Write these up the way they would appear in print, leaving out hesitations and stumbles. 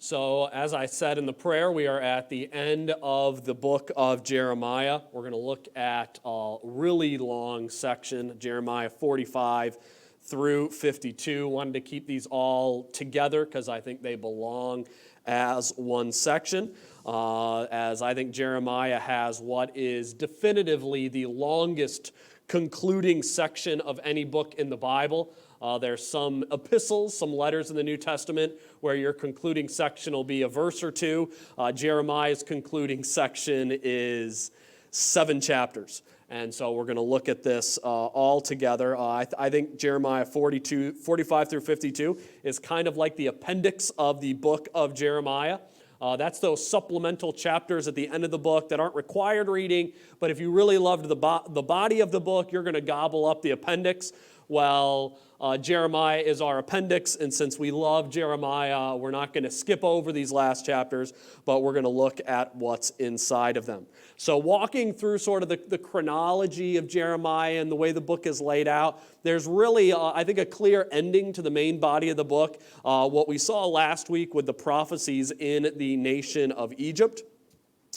So, as I said in the prayer, we are at the end of the book of Jeremiah. We're going to look at a really long section, Jeremiah 45 through 52. Wanted to keep these all together because I think they belong as one section. As I think Jeremiah has what is definitively the longest concluding section of any book in the Bible. There's some epistles, some letters in the New Testament where your concluding section will be a verse or two. Jeremiah's concluding section is 7 chapters. And so we're going to look at this all together. I think Jeremiah 45 through 52 is kind of like the appendix of the book of Jeremiah. That's those supplemental chapters at the end of the book that aren't required reading, but if you really loved the body of the book, you're going to gobble up the appendix. Well, Jeremiah is our appendix, and since we love Jeremiah, we're not going to skip over these last chapters, but we're going to look at what's inside of them. So walking through sort of the chronology of Jeremiah and the way the book is laid out, there's really, I think, a clear ending to the main body of the book. What we saw last week with the prophecies in the nation of Egypt.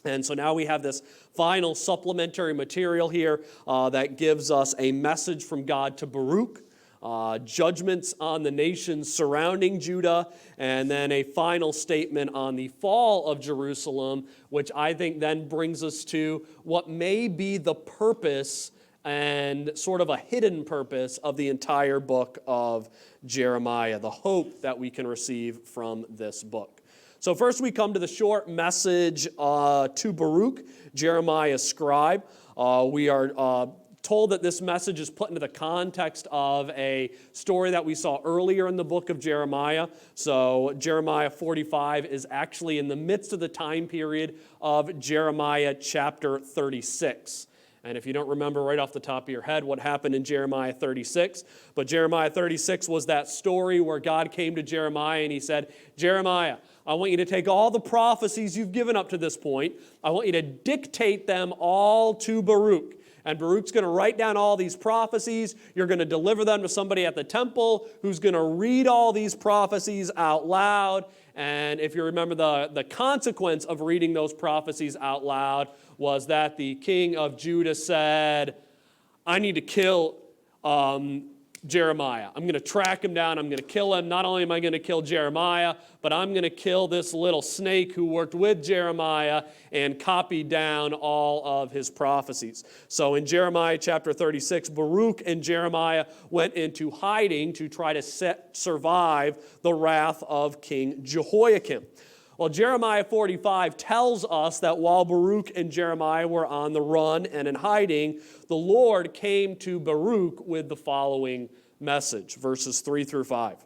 And so now we have this final supplementary material here that gives us a message from God to Baruch, judgments on the nations surrounding Judah, and then a final statement on the fall of Jerusalem, which I think then brings us to what may be the purpose and sort of a hidden purpose of the entire book of Jeremiah, the hope that we can receive from this book. So first we come to the short message to Baruch, Jeremiah's scribe. We are told that this message is put into the context of a story that we saw earlier in the book of Jeremiah. So Jeremiah 45 is actually in the midst of the time period of Jeremiah chapter 36. And if you don't remember right off the top of your head what happened in Jeremiah 36, but Jeremiah 36 was that story where God came to Jeremiah and he said, Jeremiah, I want you to take all the prophecies you've given up to this point. I want you to dictate them all to Baruch. And Baruch's going to write down all these prophecies. You're going to deliver them to somebody at the temple who's going to read all these prophecies out loud. And if you remember, the consequence of reading those prophecies out loud was that the king of Judah said, I need to kill Jeremiah. I'm going to track him down. I'm going to kill him. Not only am I going to kill Jeremiah, but I'm going to kill this little snake who worked with Jeremiah and copied down all of his prophecies. So in Jeremiah chapter 36, Baruch and Jeremiah went into hiding to try to survive the wrath of King Jehoiakim. Well, Jeremiah 45 tells us that while Baruch and Jeremiah were on the run and in hiding, the Lord came to Baruch with the following message, verses 3 through 5.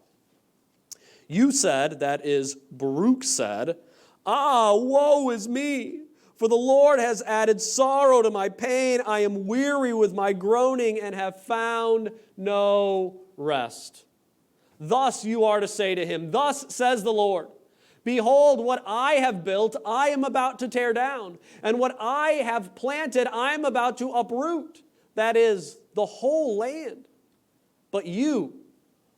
You said, that is, Baruch said, woe is me, for the Lord has added sorrow to my pain. I am weary with my groaning and have found no rest. Thus you are to say to him, thus says the Lord, behold, what I have built, I am about to tear down, and what I have planted, I am about to uproot. That is, the whole land. But you,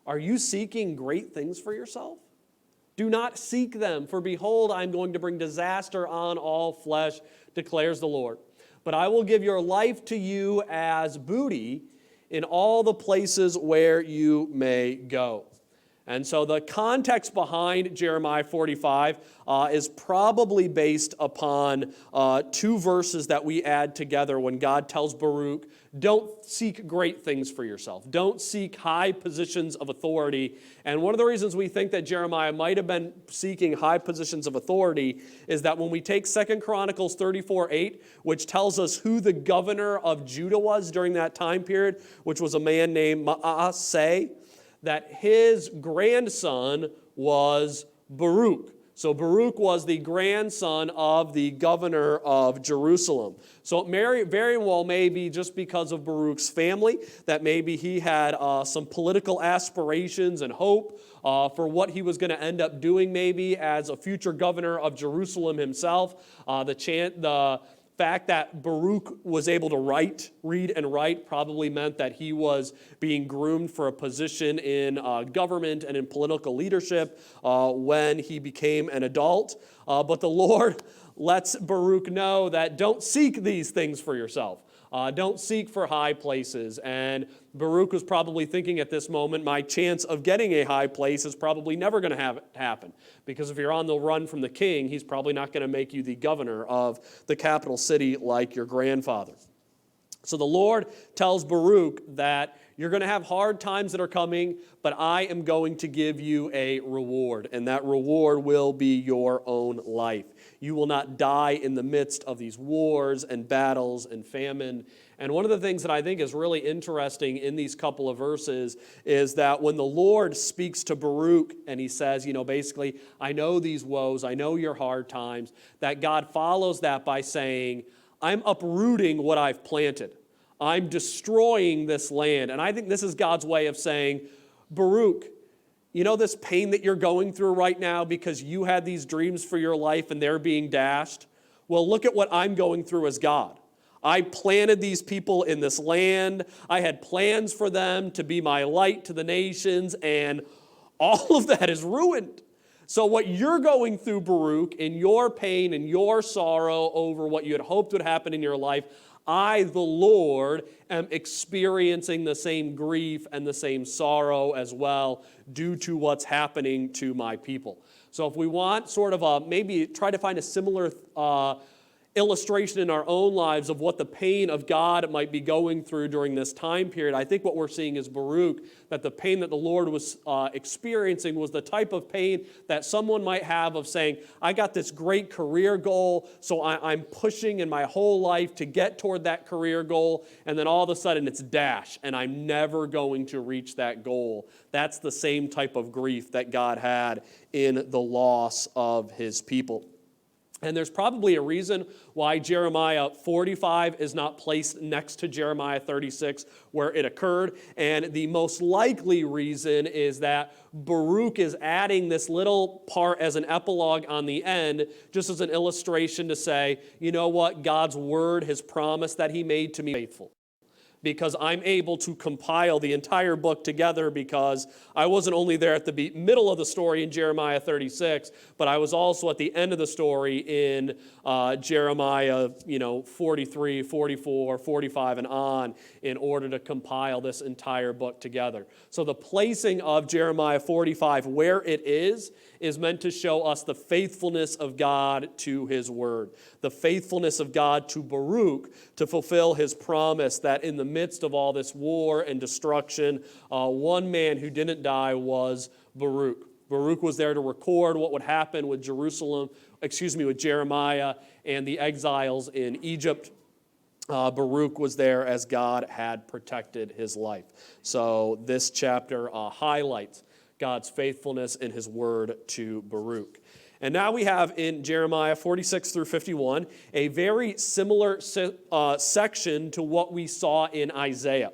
are you seeking great things for yourself? Do not seek them, for behold, I am going to bring disaster on all flesh, declares the Lord. But I will give your life to you as booty in all the places where you may go. And so the context behind Jeremiah 45 is probably based upon 2 verses that we add together when God tells Baruch, don't seek great things for yourself. Don't seek high positions of authority. And one of the reasons we think that Jeremiah might have been seeking high positions of authority is that when we take 2 Chronicles 34:8, which tells us who the governor of Judah was during that time period, which was a man named Manasseh, that his grandson was Baruch. So Baruch was the grandson of the governor of Jerusalem. So it very well may be just because of Baruch's family that maybe he had some political aspirations and hope for what he was going to end up doing maybe as a future governor of Jerusalem himself. The fact that Baruch was able to read and write, probably meant that he was being groomed for a position in government and in political leadership when he became an adult. But the Lord lets Baruch know that don't seek these things for yourself. Don't seek for high places. And Baruch was probably thinking at this moment, my chance of getting a high place is probably never going to have it happen. Because if you're on the run from the king, he's probably not going to make you the governor of the capital city like your grandfather. So the Lord tells Baruch that you're going to have hard times that are coming, but I am going to give you a reward, and that reward will be your own life. You will not die in the midst of these wars and battles and famine. And one of the things that I think is really interesting in these couple of verses is that when the Lord speaks to Baruch and he says, basically, I know these woes, I know your hard times, that God follows that by saying, I'm uprooting what I've planted. I'm destroying this land. And I think this is God's way of saying, Baruch, this pain that you're going through right now because you had these dreams for your life and they're being dashed? Well, look at what I'm going through as God. I planted these people in this land. I had plans for them to be my light to the nations, and all of that is ruined. So what you're going through, Baruch, in your pain and your sorrow over what you had hoped would happen in your life, I, the Lord, am experiencing the same grief and the same sorrow as well due to what's happening to my people. So if we want sort of maybe try to find a similar illustration in our own lives of what the pain of God might be going through during this time period, I think what we're seeing is Baruch, that the pain that the Lord was experiencing was the type of pain that someone might have of saying, I got this great career goal, so I'm pushing in my whole life to get toward that career goal, and then all of a sudden it's dash, and I'm never going to reach that goal. That's the same type of grief that God had in the loss of his people. And there's probably a reason why Jeremiah 45 is not placed next to Jeremiah 36 where it occurred. And the most likely reason is that Baruch is adding this little part as an epilogue on the end, just as an illustration to say, you know what, God's word, his promise that he made to me, faithful. Because I'm able to compile the entire book together because I wasn't only there at the middle of the story in Jeremiah 36, but I was also at the end of the story in Jeremiah 43, 44, 45, and on in order to compile this entire book together. So the placing of Jeremiah 45 where it is meant to show us the faithfulness of God to his word, the faithfulness of God to Baruch to fulfill his promise that in the midst of all this war and destruction, one man who didn't die was Baruch. Baruch was there to record what would happen with with Jeremiah and the exiles in Egypt. Baruch was there as God had protected his life. So this chapter highlights God's faithfulness in his word to Baruch. And now we have in Jeremiah 46 through 51 a very similar section to what we saw in Isaiah.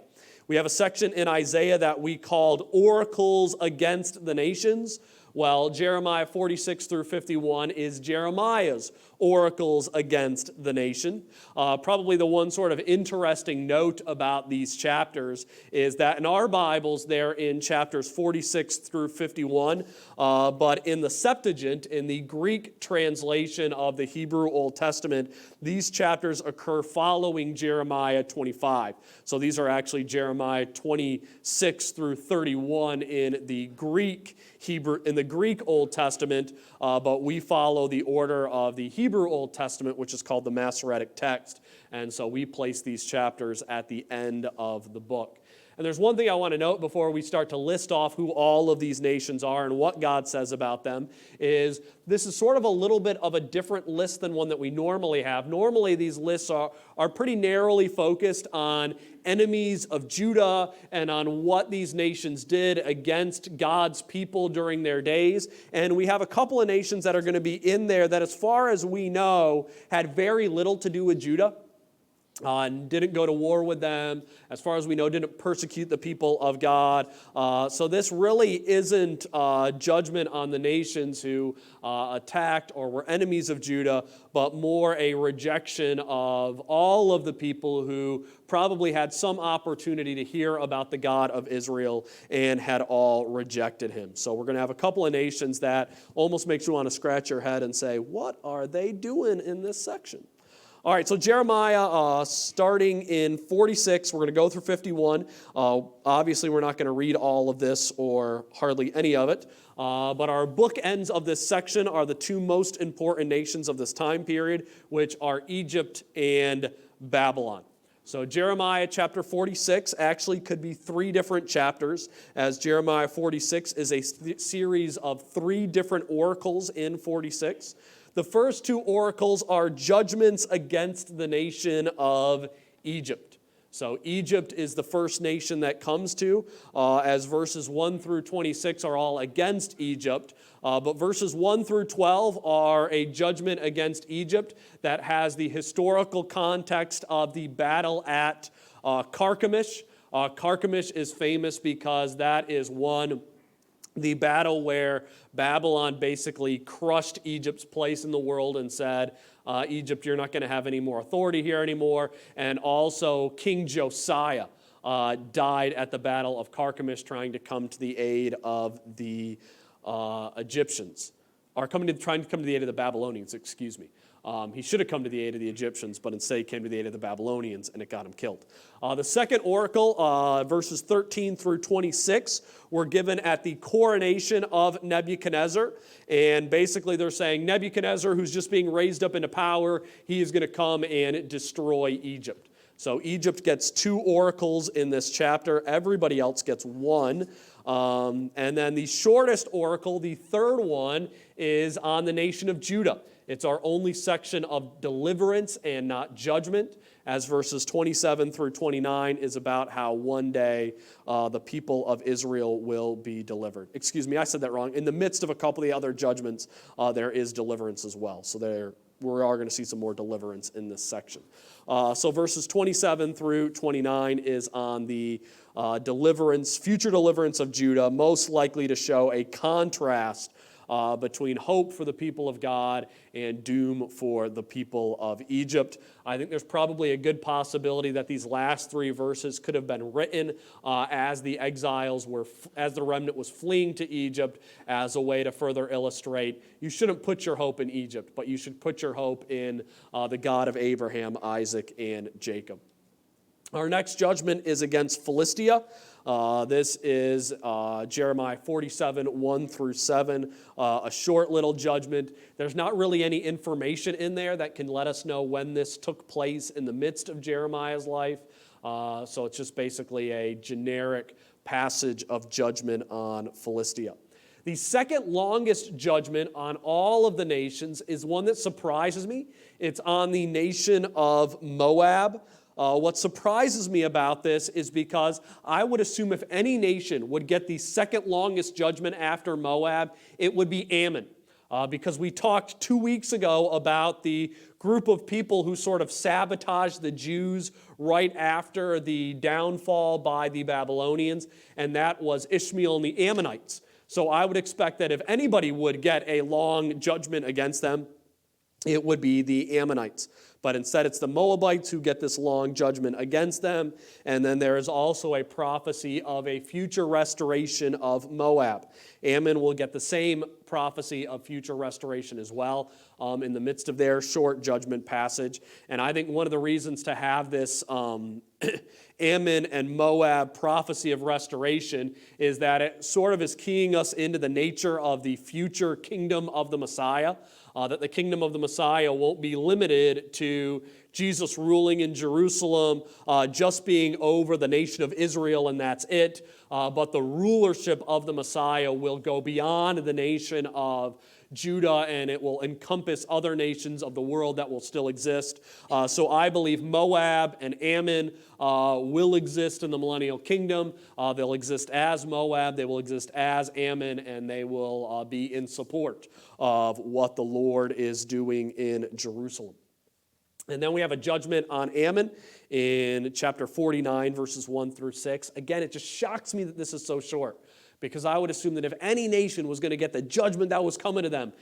We have a section in Isaiah that we called Oracles Against the Nations. Well, Jeremiah 46 through 51 is Jeremiah's oracles against the nation. Probably the one sort of interesting note about these chapters is that in our Bibles, they're in chapters 46 through 51, but in the Septuagint, in the Greek translation of the Hebrew Old Testament, these chapters occur following Jeremiah 25. So these are actually Jeremiah 26 through 31 in the Greek Old Testament, but we follow the order of the Hebrew Old Testament, which is called the Masoretic text. And so we place these chapters at the end of the book. And there's one thing I want to note before we start to list off who all of these nations are and what God says about them, is this is sort of a little bit of a different list than one that we normally have. Normally these lists are pretty narrowly focused on enemies of Judah and on what these nations did against God's people during their days. And we have a couple of nations that are going to be in there that, as far as we know, had very little to do with Judah. and didn't go to war with them. As far as we know, didn't persecute the people of God. So this really isn't judgment on the nations who attacked or were enemies of Judah, but more a rejection of all of the people who probably had some opportunity to hear about the God of Israel and had all rejected him. So we're going to have a couple of nations that almost makes you want to scratch your head and say, what are they doing in this section? All right, so Jeremiah, starting in 46, we're going to go through 51. Obviously, we're not going to read all of this or hardly any of it, but our bookends of this section are the two most important nations of this time period, which are Egypt and Babylon. So Jeremiah chapter 46 actually could be three different chapters, as Jeremiah 46 is a series of three different oracles in 46. The first two oracles are judgments against the nation of Egypt. So Egypt is the first nation that comes to, as verses 1 through 26 are all against Egypt. But verses 1 through 12 are a judgment against Egypt that has the historical context of the battle at Carchemish. Carchemish is famous because that is the battle where Babylon basically crushed Egypt's place in the world and said, Egypt, you're not going to have any more authority here anymore. And also King Josiah died at the Battle of Carchemish trying to come to the aid of the Egyptians. Or trying to come to the aid of the Babylonians, excuse me. He should have come to the aid of the Egyptians, but instead he came to the aid of the Babylonians, and it got him killed. The second oracle, verses 13 through 26, were given at the coronation of Nebuchadnezzar. And basically they're saying Nebuchadnezzar, who's just being raised up into power, he is going to come and destroy Egypt. So Egypt gets two oracles in this chapter. Everybody else gets one. And then the shortest oracle, the third one, is on the nation of Judah. It's our only section of deliverance and not judgment, as verses 27 through 29 is about how one day the people of Israel will be delivered. Excuse me, I said that wrong. In the midst of a couple of the other judgments, there is deliverance as well. So we are going to see some more deliverance in this section. So verses 27 through 29 is on the future deliverance of Judah, most likely to show a contrast between hope for the people of God and doom for the people of Egypt. I think there's probably a good possibility that these last three verses could have been written as the remnant was fleeing to Egypt, as a way to further illustrate you shouldn't put your hope in Egypt, but you should put your hope in the God of Abraham, Isaac, and Jacob. Our next judgment is against Philistia. This is Jeremiah 47, 1 through 7, a short little judgment. There's not really any information in there that can let us know when this took place in the midst of Jeremiah's life. So it's just basically a generic passage of judgment on Philistia. The second longest judgment on all of the nations is one that surprises me. It's on the nation of Moab. What surprises me about this is because I would assume if any nation would get the second longest judgment after Moab, it would be Ammon. Because we talked 2 weeks ago about the group of people who sort of sabotaged the Jews right after the downfall by the Babylonians, and that was Ishmael and the Ammonites. So I would expect that if anybody would get a long judgment against them, it would be the Ammonites. But instead it's the Moabites who get this long judgment against them. And then there is also a prophecy of a future restoration of Moab. Ammon will get the same prophecy of future restoration as well in the midst of their short judgment passage. And I think one of the reasons to have this Ammon and Moab prophecy of restoration is that it sort of is keying us into the nature of the future kingdom of the Messiah. That the kingdom of the Messiah won't be limited to Jesus ruling in Jerusalem, just being over the nation of Israel, and that's it. But the rulership of the Messiah will go beyond the nation of Judah, and it will encompass other nations of the world that will still exist. So I believe Moab and Ammon will exist in the millennial kingdom. They'll exist as Moab, they will exist as Ammon, and they will be in support of what the Lord is doing in Jerusalem. And then we have a judgment on Ammon in chapter 49, verses 1 through 6. Again, it just shocks me that this is so short, because I would assume that if any nation was going to get the judgment that was coming to them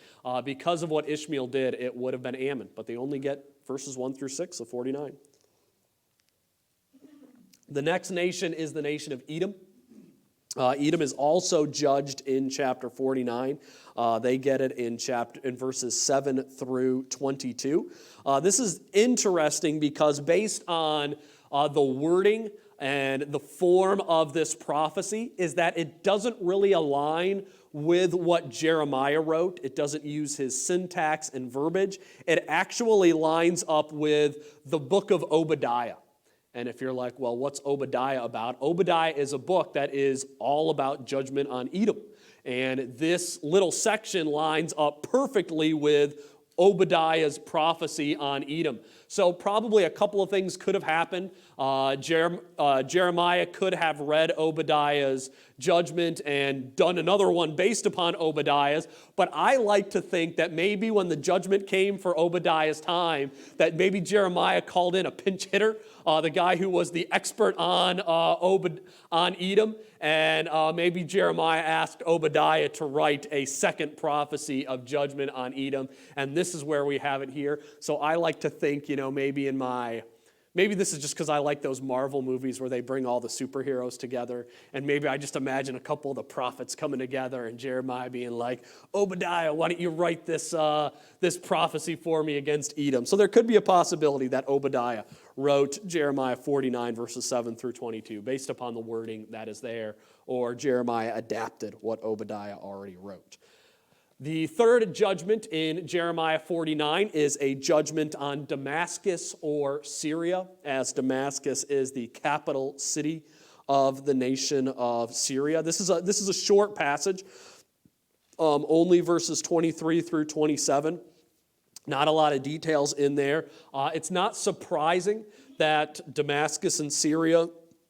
because of what Ishmael did, it would have been Ammon. But they only get verses 1 through 6 of 49. The next nation is the nation of Edom. Edom is also judged in chapter 49. They get it in verses 7 through 22. This is interesting because based on the wording and the form of this prophecy is that it doesn't really align with what Jeremiah wrote. It doesn't use his syntax and verbiage. It actually lines up with the book of Obadiah. And if you're like, well, what's Obadiah about? Obadiah is a book that is all about judgment on Edom. And this little section lines up perfectly with Obadiah's prophecy on Edom. So probably a couple of things could have happened. Jeremiah could have read Obadiah's judgment and done another one based upon Obadiah's. But I like to think that maybe when the judgment came for Obadiah's time, that maybe Jeremiah called in a pinch hitter, the guy who was the expert on Edom, and maybe Jeremiah asked Obadiah to write a second prophecy of judgment on Edom, and this is where we have it here. So I like to think, maybe this is just because I like those Marvel movies where they bring all the superheroes together, and maybe I just imagine a couple of the prophets coming together and Jeremiah being like, Obadiah, why don't you write this prophecy for me against Edom? So there could be a possibility that Obadiah wrote Jeremiah 49, verses 7 through 22, based upon the wording that is there, or Jeremiah adapted what Obadiah already wrote. The third judgment in Jeremiah 49 is a judgment on Damascus or Syria, as Damascus is the capital city of the nation of Syria. This is a short passage, only verses 23 through 27. Not a lot of details in there. It's not surprising that Damascus and Syria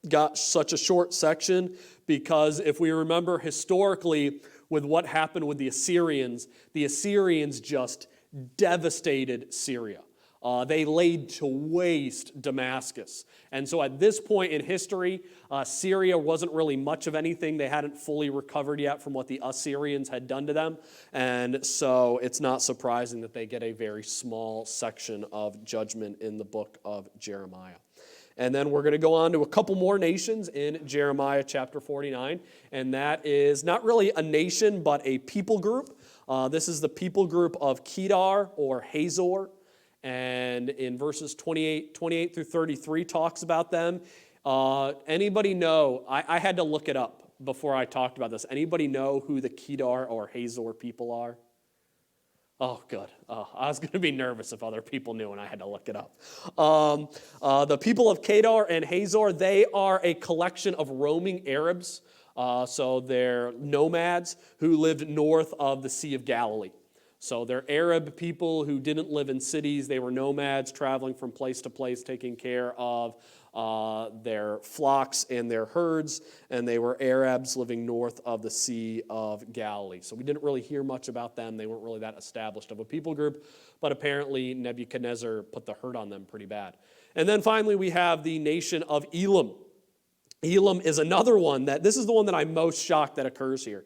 got such a short section, because if we remember historically, with what happened with the Assyrians just devastated Syria. They laid to waste Damascus. And so at this point in history, Syria wasn't really much of anything. They hadn't fully recovered yet from what the Assyrians had done to them. And so it's not surprising that they get a very small section of judgment in the book of Jeremiah. And then we're going to go on to a couple more nations in Jeremiah chapter 49. And that is not really a nation, but a people group. This is the people group of Kedar or Hazor. And in verses 28 through 33 talks about them. Anybody know, I had to look it up before I talked about this. Anybody know who the Kedar or Hazor people are? Oh, good. I was going to be nervous if other people knew and I had to look it up. The people of Kedar and Hazor, they are a collection of roaming Arabs. So they're nomads who lived north of the Sea of Galilee. So they're Arab people who didn't live in cities. They were nomads traveling from place to place, taking care of their flocks and their herds, and they were Arabs living north of the Sea of Galilee. So we didn't really hear much about them. They weren't really that established of a people group, but apparently Nebuchadnezzar put the hurt on them pretty bad. And then finally we have the nation of Elam. Elam is another one this is the one that I'm most shocked that occurs here,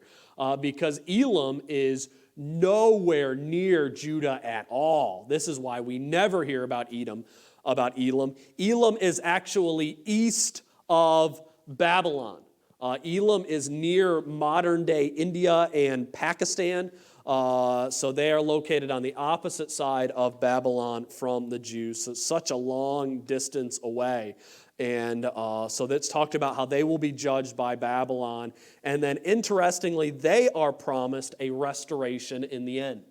because Elam is nowhere near Judah at all. This is why we never hear about Elam. Elam is actually east of Babylon. Elam is near modern-day India and Pakistan. So they are located on the opposite side of Babylon from the Jews. So it's such a long distance away. And so that's talked about how they will be judged by Babylon. And then interestingly, they are promised a restoration in the end.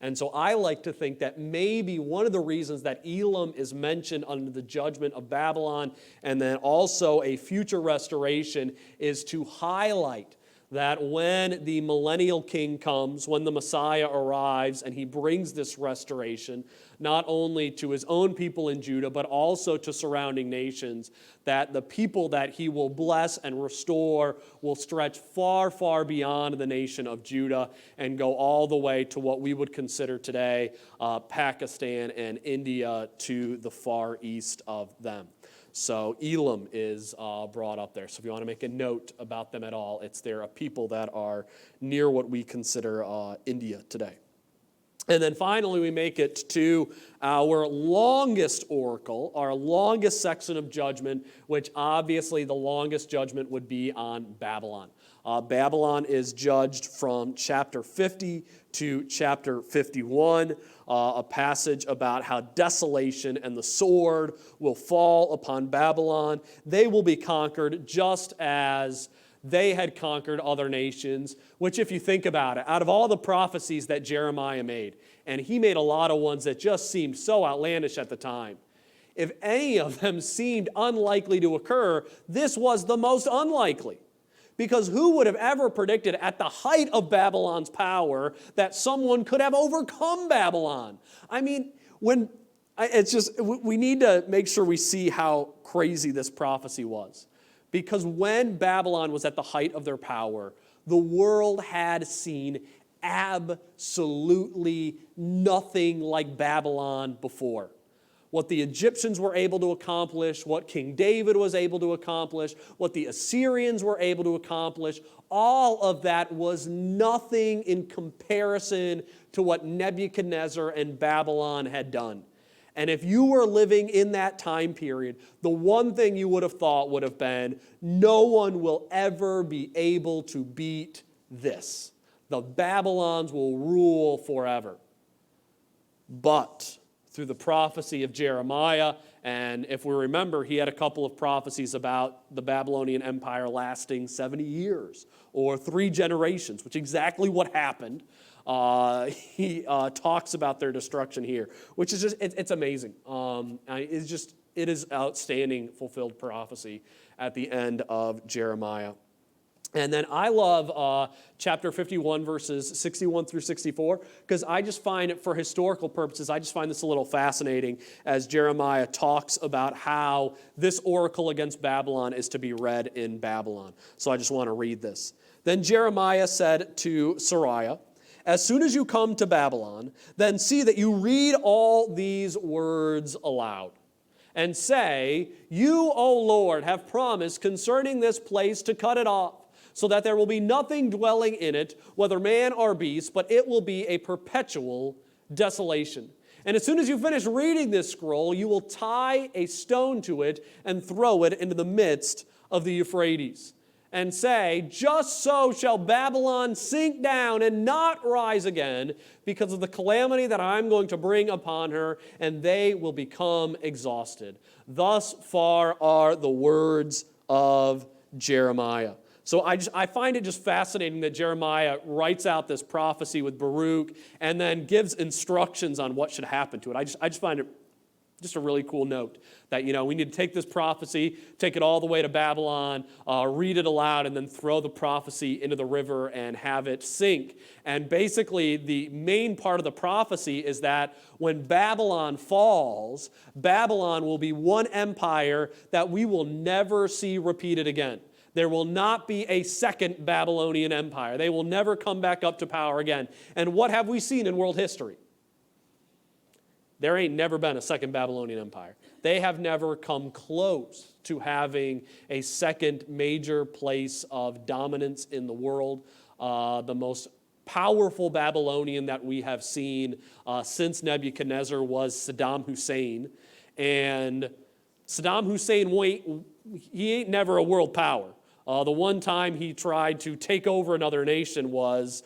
And so I like to think that maybe one of the reasons that Elam is mentioned under the judgment of Babylon and then also a future restoration is to highlight that when the millennial king comes, when the Messiah arrives and he brings this restoration, not only to his own people in Judah, but also to surrounding nations, that the people that he will bless and restore will stretch far, far beyond the nation of Judah and go all the way to what we would consider today Pakistan and India, to the far east of them. So Elam is brought up there. So if you want to make a note about them at all, they're a people that are near what we consider India today. And then finally, we make it to our longest oracle, our longest section of judgment, which obviously the longest judgment would be on Babylon. Babylon is judged from chapter 50 to chapter 51, a passage about how desolation and the sword will fall upon Babylon. They will be conquered just as they had conquered other nations, which, if you think about it, out of all the prophecies that Jeremiah made, and he made a lot of ones that just seemed so outlandish at the time, if any of them seemed unlikely to occur, this was the most unlikely. Because who would have ever predicted at the height of Babylon's power that someone could have overcome Babylon? I mean, we need to make sure we see how crazy this prophecy was. Because when Babylon was at the height of their power, the world had seen absolutely nothing like Babylon before. What the Egyptians were able to accomplish, what King David was able to accomplish, what the Assyrians were able to accomplish, all of that was nothing in comparison to what Nebuchadnezzar and Babylon had done. And if you were living in that time period, the one thing you would have thought would have been, no one will ever be able to beat this. The Babylons will rule forever. But through the prophecy of Jeremiah, and if we remember, he had a couple of prophecies about the Babylonian Empire lasting 70 years or 3 generations, which is exactly what happened. He talks about their destruction here, which is just, it's amazing. It is outstanding fulfilled prophecy at the end of Jeremiah. And then I love chapter 51, verses 61 through 64, because I just find it, for historical purposes, I just find this a little fascinating as Jeremiah talks about how this oracle against Babylon is to be read in Babylon. So I just want to read this. Then Jeremiah said to Sariah, "As soon as you come to Babylon, then see that you read all these words aloud, and say, 'You, O Lord, have promised concerning this place to cut it off, so that there will be nothing dwelling in it, whether man or beast, but it will be a perpetual desolation.' And as soon as you finish reading this scroll, you will tie a stone to it and throw it into the midst of the Euphrates. And say, 'Just so shall Babylon sink down and not rise again, because of the calamity that I'm going to bring upon her, and they will become exhausted.' Thus far are the words of Jeremiah." So I find it just fascinating that Jeremiah writes out this prophecy with Baruch and then gives instructions on what should happen to it. I just find it just a really cool note that, we need to take this prophecy, take it all the way to Babylon, read it aloud, and then throw the prophecy into the river and have it sink. And basically, the main part of the prophecy is that when Babylon falls, Babylon will be one empire that we will never see repeated again. There will not be a second Babylonian empire. They will never come back up to power again. And what have we seen in world history? There ain't never been a second Babylonian empire. They have never come close to having a second major place of dominance in the world. The most powerful Babylonian that we have seen since Nebuchadnezzar was Saddam Hussein. And Saddam Hussein, he ain't never a world power. The one time he tried to take over another nation was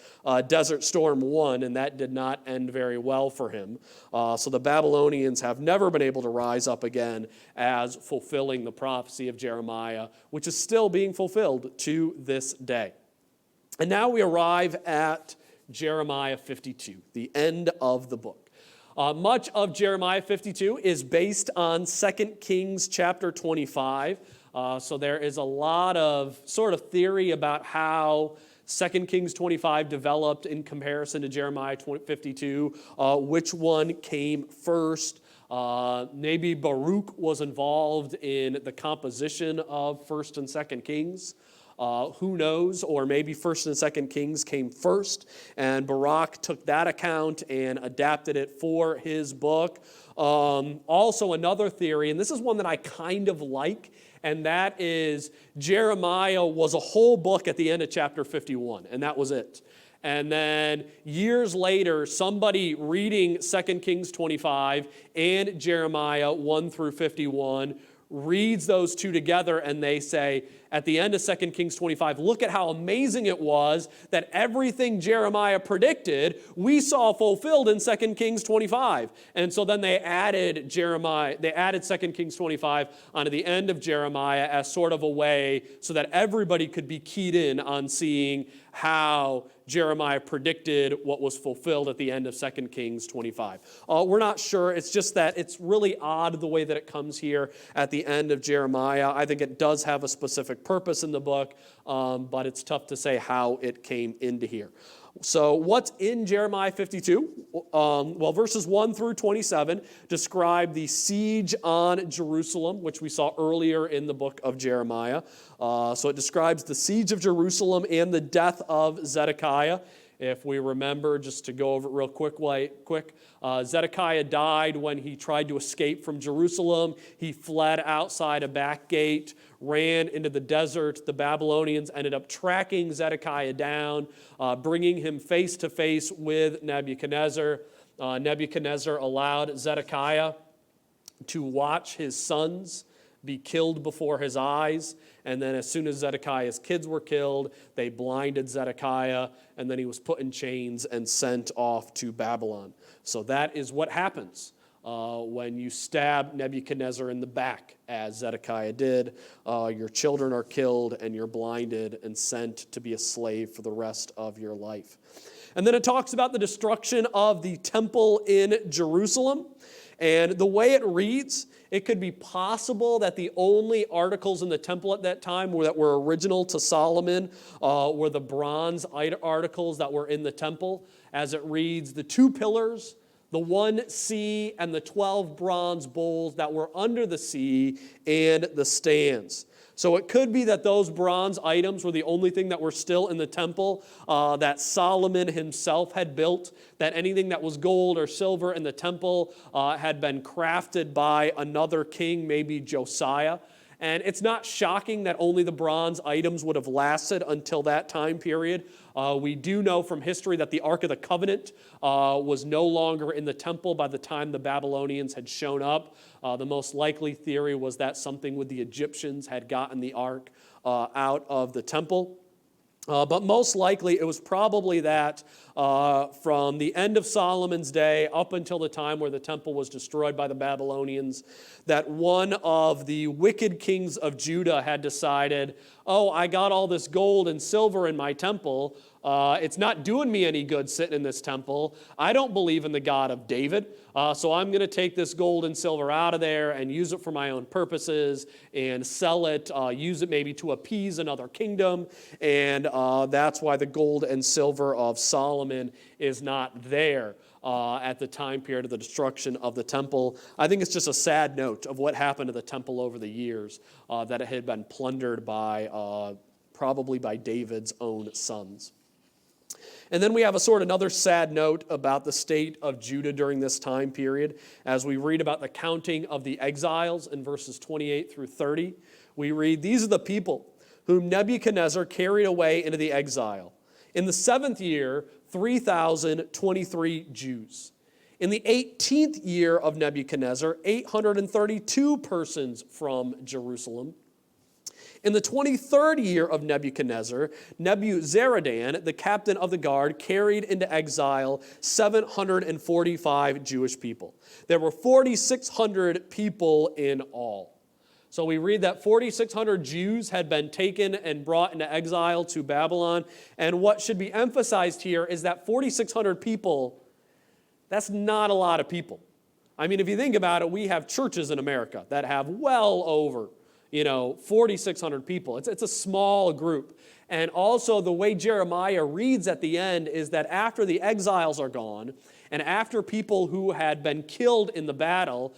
Desert Storm 1, and that did not end very well for him. So the Babylonians have never been able to rise up again as fulfilling the prophecy of Jeremiah, which is still being fulfilled to this day. And now we arrive at Jeremiah 52, the end of the book. Much of Jeremiah 52 is based on 2 Kings chapter 25. So there is a lot of sort of theory about how 2 Kings 25 developed in comparison to Jeremiah 52. Which one came first? Maybe Baruch was involved in the composition of 1st and 2nd Kings. Who knows? Or maybe 1st and 2nd Kings came first, and Baruch took that account and adapted it for his book. Also, another theory, and this is one that I kind of like, and that is Jeremiah was a whole book at the end of chapter 51, and that was it. And then years later, somebody reading 2 Kings 25 and Jeremiah 1 through 51 reads those two together, and they say, at the end of 2 Kings 25, look at how amazing it was that everything Jeremiah predicted, we saw fulfilled in 2 Kings 25. And so then they added 2 Kings 25 onto the end of Jeremiah as sort of a way so that everybody could be keyed in on seeing how Jeremiah predicted what was fulfilled at the end of 2 Kings 25. We're not sure. It's just that it's really odd the way that it comes here at the end of Jeremiah. I think it does have a specific purpose in the book, but it's tough to say how it came into here. So what's in Jeremiah 52? Well, verses 1 through 27 describe the siege on Jerusalem, which we saw earlier in the book of Jeremiah. So it describes the siege of Jerusalem and the death of Zedekiah. If we remember, just to go over it real quick, Zedekiah died when he tried to escape from Jerusalem. He fled outside a back gate, ran into the desert. The Babylonians ended up tracking Zedekiah down, bringing him face to face with Nebuchadnezzar. Nebuchadnezzar allowed Zedekiah to watch his sons be killed before his eyes. And then as soon as Zedekiah's kids were killed, they blinded Zedekiah, and then he was put in chains and sent off to Babylon. So that is what happens when you stab Nebuchadnezzar in the back, as Zedekiah did. Your children are killed, and you're blinded and sent to be a slave for the rest of your life. And then it talks about the destruction of the temple in Jerusalem. And the way it reads, it could be possible that the only articles in the temple at that time that were original to Solomon were the bronze articles that were in the temple. As it reads, the 2 pillars, the 1 sea, and the 12 bronze bowls that were under the sea, and the stands. So it could be that those bronze items were the only thing that were still in the temple that Solomon himself had built, that anything that was gold or silver in the temple had been crafted by another king, maybe Josiah. And it's not shocking that only the bronze items would have lasted until that time period. We do know from history that the Ark of the Covenant was no longer in the temple by the time the Babylonians had shown up. The most likely theory was that something with the Egyptians had gotten the Ark out of the temple. But most likely it was probably that from the end of Solomon's day up until the time where the temple was destroyed by the Babylonians, that one of the wicked kings of Judah had decided, oh, I got all this gold and silver in my temple. It's not doing me any good sitting in this temple. I don't believe in the God of David, so I'm going to take this gold and silver out of there and use it for my own purposes and sell it, use it maybe to appease another kingdom, and that's why the gold and silver of Solomon is not there at the time period of the destruction of the temple. I think it's just a sad note of what happened to the temple over the years, that it had been plundered by probably by David's own sons. And then we have a sort of another sad note about the state of Judah during this time period. As we read about the counting of the exiles in verses 28 through 30, we read, "These are the people whom Nebuchadnezzar carried away into the exile. In the 7th year, 3,023 Jews. In the 18th year of Nebuchadnezzar, 832 persons from Jerusalem. In the 23rd year of Nebuchadnezzar, Nebuzaradan, the captain of the guard, carried into exile 745 Jewish people. There were 4,600 people in all." So we read that 4,600 Jews had been taken and brought into exile to Babylon. And what should be emphasized here is that 4,600 people, that's not a lot of people. I mean, if you think about it, we have churches in America that have well over 4,600 people. It's a small group. And also the way Jeremiah reads at the end is that after the exiles are gone, and after people who had been killed in the battle,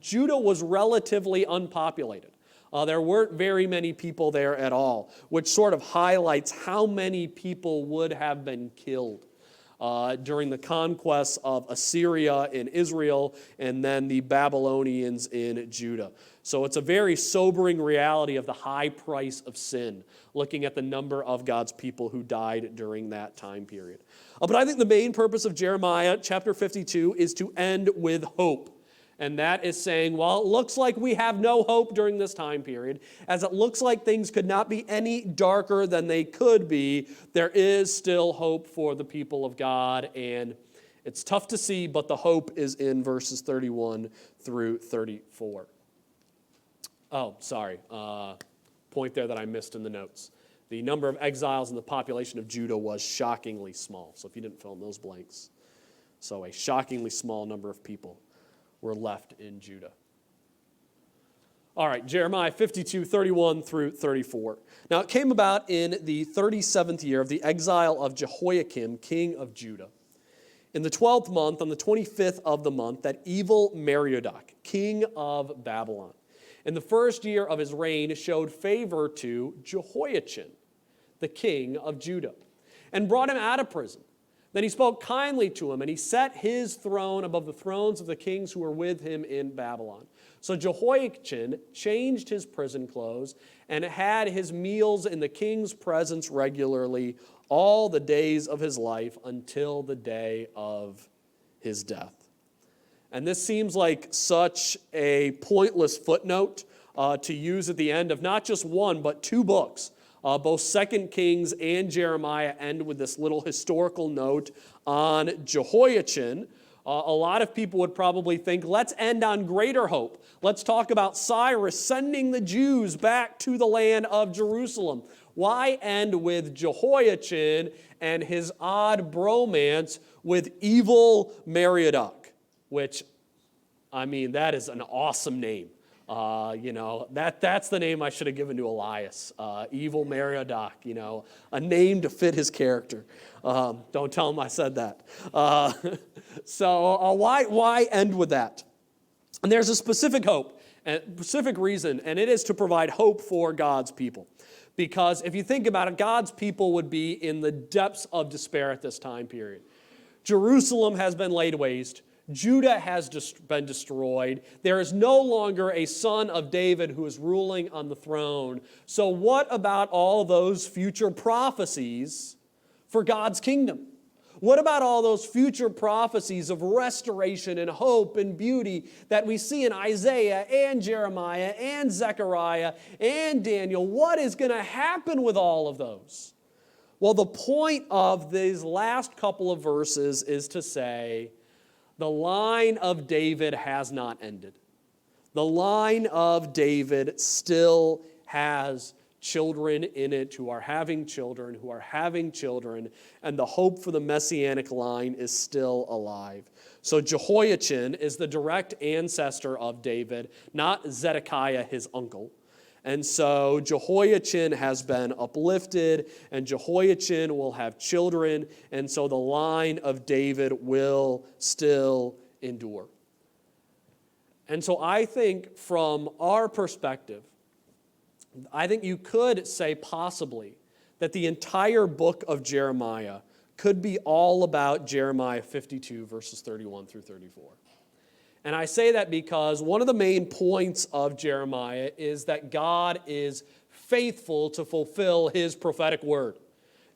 Judah was relatively unpopulated. There weren't very many people there at all, which sort of highlights how many people would have been killed during the conquests of Assyria in Israel and then the Babylonians in Judah. So it's a very sobering reality of the high price of sin, looking at the number of God's people who died during that time period. But I think the main purpose of Jeremiah chapter 52 is to end with hope. And that is saying, while it looks like we have no hope during this time period, as it looks like things could not be any darker than they could be, there is still hope for the people of God. And it's tough to see, but the hope is in verses 31 through 34. Oh, sorry. Point there that I missed in the notes. The number of exiles in the population of Judah was shockingly small. So if you didn't fill in those blanks. So a shockingly small number of people were left in Judah. All right, Jeremiah 52, 31 through 34. Now it came about in the 37th year of the exile of Jehoiakim, king of Judah. In the 12th month, on the 25th of the month, that evil Merodach, king of Babylon, in the first year of his reign, showed favor to Jehoiachin, the king of Judah, and brought him out of prison. Then he spoke kindly to him, and he set his throne above the thrones of the kings who were with him in Babylon. So Jehoiachin changed his prison clothes and had his meals in the king's presence regularly all the days of his life until the day of his death. And this seems like such a pointless footnote to use at the end of not just one, but two books. Both 2 Kings and Jeremiah end with this little historical note on Jehoiachin. A lot of people would probably think, let's end on greater hope. Let's talk about Cyrus sending the Jews back to the land of Jerusalem. Why end with Jehoiachin and his odd bromance with evil Merodach? Which, that is an awesome name. That's the name I should have given to Elias. Evil Merodach, a name to fit his character. Don't tell him I said that. So why end with that? And there's a specific hope, a specific reason, and it is to provide hope for God's people. Because if you think about it, God's people would be in the depths of despair at this time period. Jerusalem has been laid waste. Judah has been destroyed. There is no longer a son of David who is ruling on the throne. So what about all those future prophecies for God's kingdom? What about all those future prophecies of restoration and hope and beauty that we see in Isaiah and Jeremiah and Zechariah and Daniel? What is going to happen with all of those? Well, the point of these last couple of verses is to say, the line of David has not ended. The line of David still has children in it who are having children, and the hope for the messianic line is still alive. So Jehoiachin is the direct ancestor of David, not Zedekiah, his uncle. And so Jehoiachin has been uplifted, and Jehoiachin will have children, and so the line of David will still endure. And so I think from our perspective, I think you could say possibly that the entire book of Jeremiah could be all about Jeremiah 52, verses 31 through 34. And I say that because one of the main points of Jeremiah is that God is faithful to fulfill his prophetic word.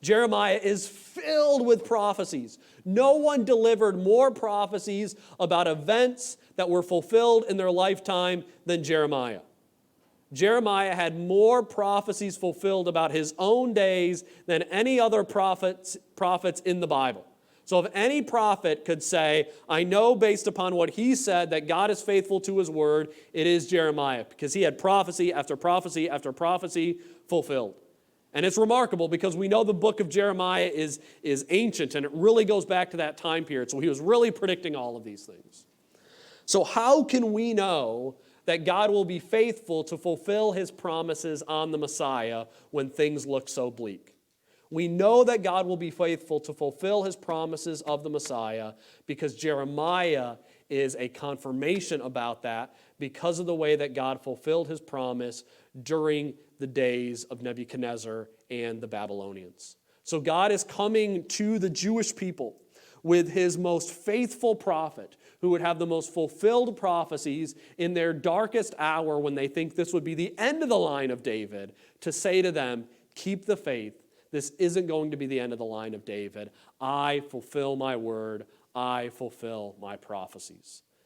Jeremiah is filled with prophecies. No one delivered more prophecies about events that were fulfilled in their lifetime than Jeremiah. Jeremiah had more prophecies fulfilled about his own days than any other prophets in the Bible. So if any prophet could say, I know based upon what he said that God is faithful to his word, it is Jeremiah, because he had prophecy after prophecy after prophecy fulfilled. And it's remarkable because we know the book of Jeremiah is ancient, and it really goes back to that time period. So he was really predicting all of these things. So how can we know that God will be faithful to fulfill his promises on the Messiah when things look so bleak. We know that God will be faithful to fulfill his promises of the Messiah because Jeremiah is a confirmation about that because of the way that God fulfilled his promise during the days of Nebuchadnezzar and the Babylonians. So God is coming to the Jewish people with his most faithful prophet who would have the most fulfilled prophecies in their darkest hour when they think this would be the end of the line of David, to say to them, keep the faith. This isn't going to be the end of the line of David. I fulfill my word. I fulfill my prophecies.